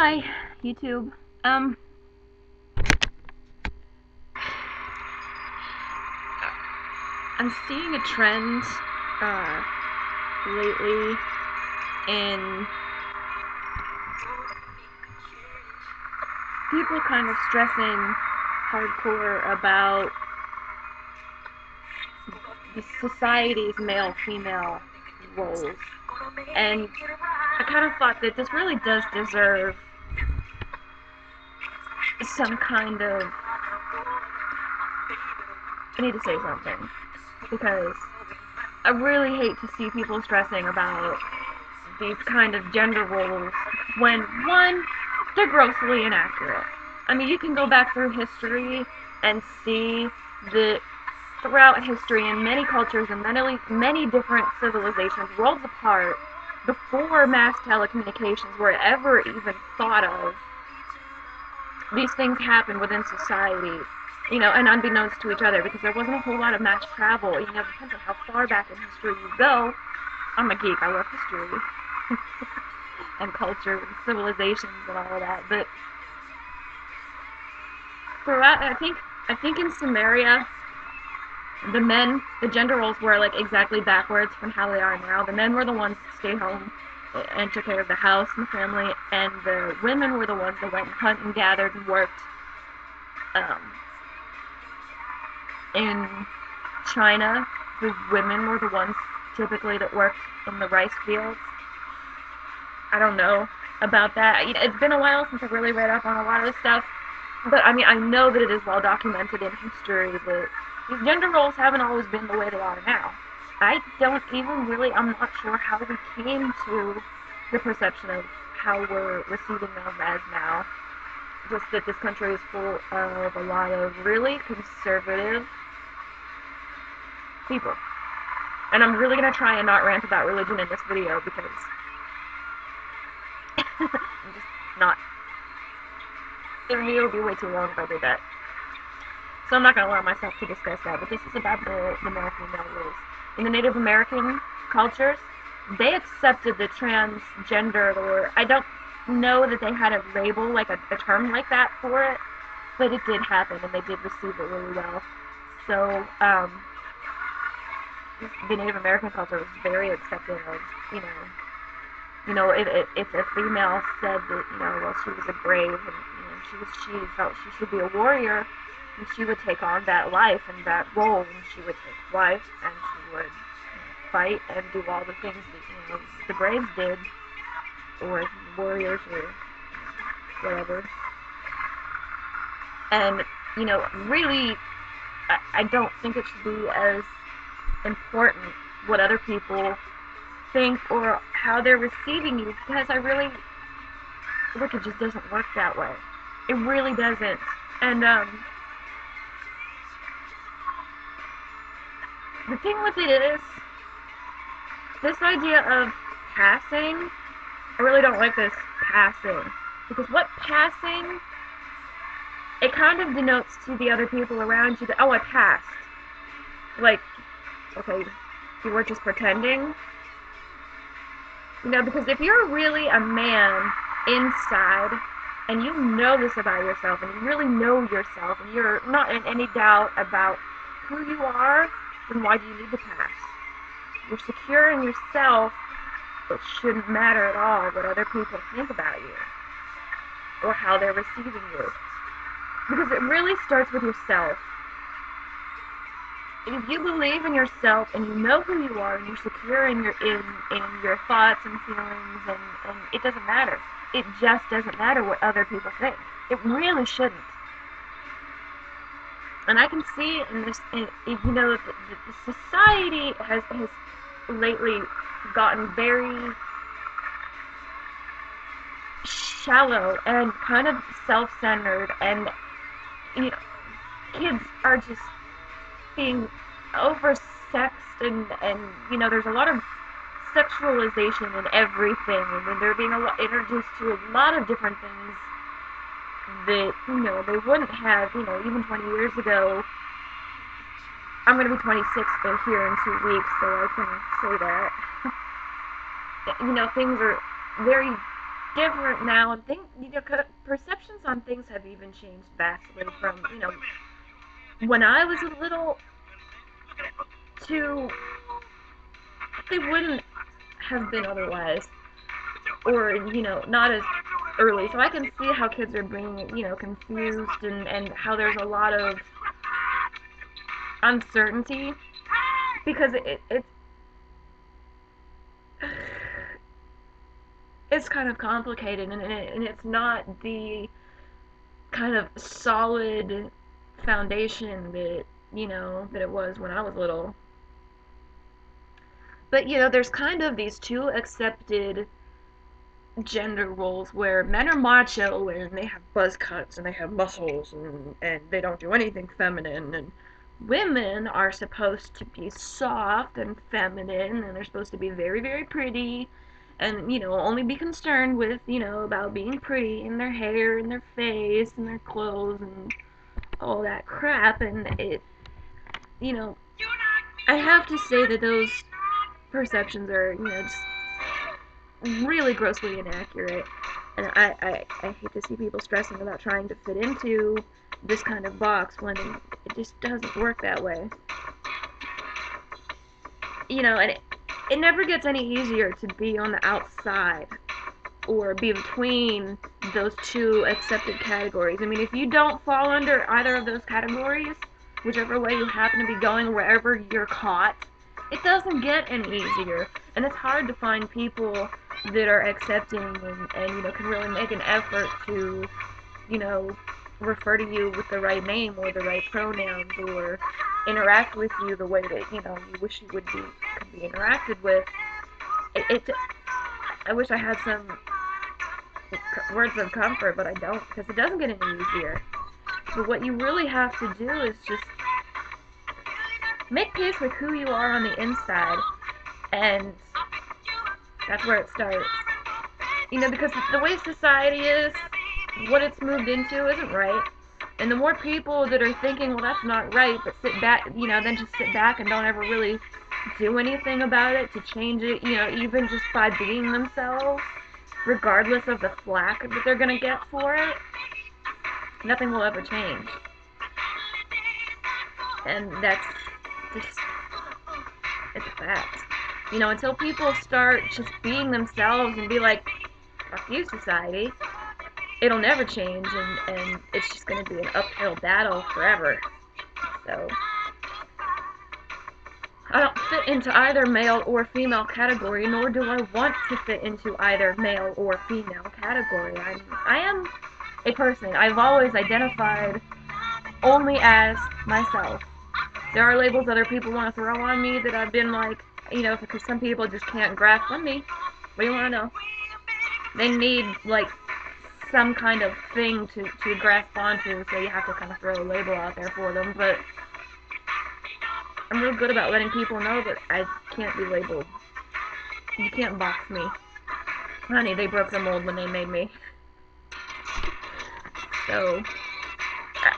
Hi, YouTube. I'm seeing a trend, lately in people kind of stressing hardcore about the society's male-female roles. And I kind of thought that this really does deserve some kind of... I need to say something, because I really hate to see people stressing about these kind of gender roles when, one, they're grossly inaccurate. I mean, you can go back through history and see that throughout history in many cultures and many different civilizations, worlds apart, before mass telecommunications were ever even thought of, these things happened within society, and unbeknownst to each other, because there wasn't a whole lot of mass travel. It depends on how far back in history you go. I'm a geek, I love history. And culture and civilizations and all of that, but throughout, I think in Sumeria, the gender roles were like exactly backwards from how they are now. The men were the ones that stayed home and took care of the house and the family, and the women were the ones that went and hunted and gathered and worked. In China, the women were the ones typically that worked in the rice fields. I don't know about that. It's been a while since I've really read up on a lot of this stuff, but I mean, I know that it is well documented in history that these gender roles haven't always been the way they are now. I'm not sure how we came to the perception of how we're receiving them as now. Just that this country is full of a lot of really conservative people. And I'm really going to try and not rant about religion in this video, because I'm just not. The video will be way too long if I did that. So I'm not going to allow myself to discuss that, but this is about the male-female rules. In the Native American cultures, they accepted the transgender, or I don't know that they had a label, like a term like that for it, but it did happen, and they did receive it really well. So, the Native American culture was very accepting of, if a female said that, well, she was a brave, and, she felt she should be a warrior, and she would take on that life and that role, and she would take wife, and she would fight and do all the things that, the braves did, or warriors, or whatever. And, really, I don't think it should be as important what other people think or how they're receiving you, because look, it just doesn't work that way. It really doesn't. And the thing with it is, this idea of passing, I really don't like this passing, because what passing, it kind of denotes to the other people around you that, oh, I passed. Like, okay, you were just pretending. Because if you're really a man inside, and you know this about yourself, and you really know yourself, and you're not in any doubt about who you are, then why do you need to pass? You're secure in yourself, it shouldn't matter at all what other people think about you, or how they're receiving you. Because it really starts with yourself. If you believe in yourself and you know who you are and you're secure in your thoughts and feelings, and it doesn't matter. It just doesn't matter what other people think. It really shouldn't. And I can see in this, the society has lately gotten very shallow and kind of self-centered, and kids are just being oversexed, and there's a lot of sexualization in everything, and then they're being introduced to a lot of different things that they wouldn't have even 20 years ago. I'm going to be 26 here in 2 weeks, so I can say that. Things are very different now, and perceptions on things have even changed vastly from, when I was a little to they wouldn't have been otherwise, or, not as early. So I can see how kids are being, confused, and how there's a lot of uncertainty because it's kind of complicated, and it's not the kind of solid foundation that that it was when I was little. But there's kind of these two accepted gender roles where men are macho and they have buzz cuts and they have muscles, and they don't do anything feminine, and women are supposed to be soft and feminine, and they're supposed to be very, very pretty, and only be concerned with about being pretty in their hair and their face and their clothes and all that crap. And you know I have to say that those perceptions are just really grossly inaccurate. And I hate to see people stressing about trying to fit into this kind of box when it just doesn't work that way. And it never gets any easier to be on the outside or be between those two accepted categories. I mean, if you don't fall under either of those categories, whichever way you happen to be going, wherever you're caught, it doesn't get any easier. And it's hard to find people that are accepting and can really make an effort to, you know, refer to you with the right name or the right pronouns, or interact with you the way that, you wish you could be interacted with. I wish I had some words of comfort, but I don't, because it doesn't get any easier. But what you really have to do is just make peace with who you are on the inside, and that's where it starts. Because the way society is, what it's moved into isn't right. And the more people that are thinking, well, that's not right, but sit back, then just sit back and don't ever really do anything about it to change it, even just by being themselves, regardless of the flack that they're going to get for it, nothing will ever change. And that's just, it's a fact. Until people start just being themselves and be like, fuck you, society, it'll never change, and it's just going to be an uphill battle forever. So, I don't fit into either male or female category, nor do I want to fit into either male or female category. I am a person. I've always identified only as myself. There are labels other people want to throw on me that I've been like, because some people just can't grasp on me. What do you want to know? They need, like, some kind of thing to grasp onto, so you have to kind of throw a label out there for them. But I'm real good about letting people know that I can't be labeled. You can't box me. Honey, they broke the mold when they made me. So,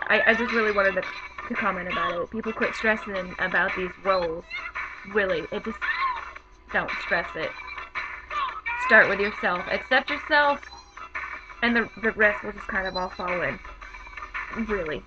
I just really wanted to comment about it. People quit stressing about these roles. Really, don't stress it. Start with yourself. Accept yourself, and the rest will just kind of all fall in. Really.